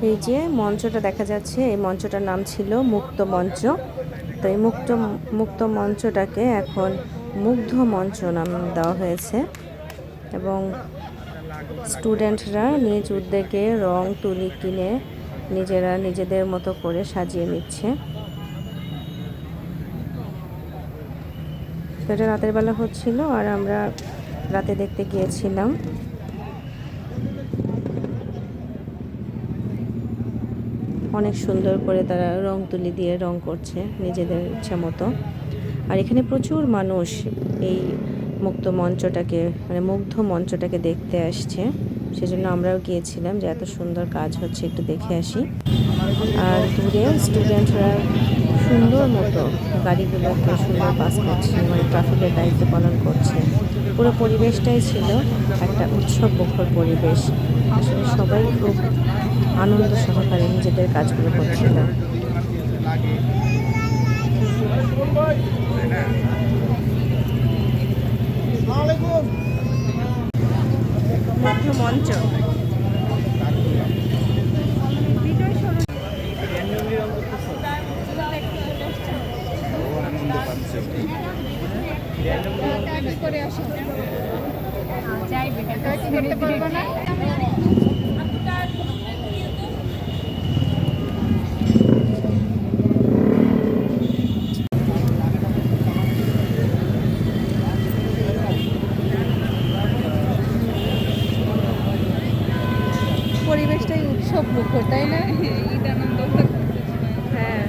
এই যে মঞ্চটা দেখা যাচ্ছে, এই মঞ্চটার নাম ছিল মুক্ত মঞ্চ। তো এই মুক্ত মঞ্চটাকে এখন মুগ্ধ মঞ্চ নাম দেওয়া হয়েছে এবং স্টুডেন্টরা নিজ উদ্যোগে রং তুলি কিনে নিজেরা নিজেদের মতো করে সাজিয়ে নিচ্ছে। তো এটা রাতের বেলা হচ্ছিল আর আমরা রাতে দেখতে গিয়েছিলাম। অনেক সুন্দর করে তারা রং তুলি দিয়ে রং করছে নিজেদের ইচ্ছা মতো। আর এখানে প্রচুর মানুষ এই মুক্ত মঞ্চটাকে মানে মুগ্ধ মঞ্চটাকে দেখতে আসছে, সেজন্য আমরাও গিয়েছিলাম যে এত সুন্দর কাজ হচ্ছে একটু দেখে আসি। আর দূরে স্টুডেন্টরা সুন্দর মতো গাড়িগুলোকে সুন্দর পাস করছে, মানে ট্রাফিকের দায়িত্ব পালন করছে। পুরো পরিবেশটাই ছিল একটা উৎসব মুখর পরিবেশ। আসলে সবাই খুব আনন্দ সহকারে নিজেদের কাজগুলো করছিল। মঞ্চ পরিবেশটাই উৎসব মুখর, তাই না? ঈদ আনন্দ। হ্যাঁ,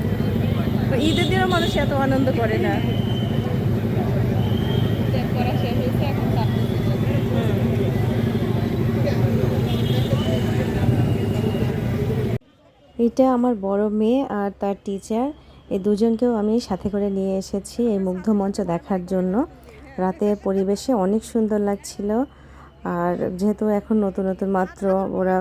ঈদের দিনও মানুষ এত আনন্দ করে না। এটা আমার বড় মেয়ে আর তার টিচার, এই দুজনকেও আমি সাথে করে নিয়ে এসেছি এই মুগ্ধ মঞ্চ দেখার জন্য। রাতের পরিবেশে অনেক সুন্দর লাগছিল। আর যেহেতু এখন নতুন নতুন মাত্র ওরা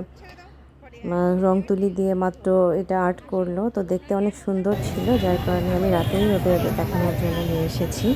রং তুলি দিয়ে মাত্র এটা আর্ট করলো, তো দেখতে অনেক সুন্দর ছিল, যার কারণে আমি রাতেই ওদের দেখানোর জন্য নিয়ে এসেছি।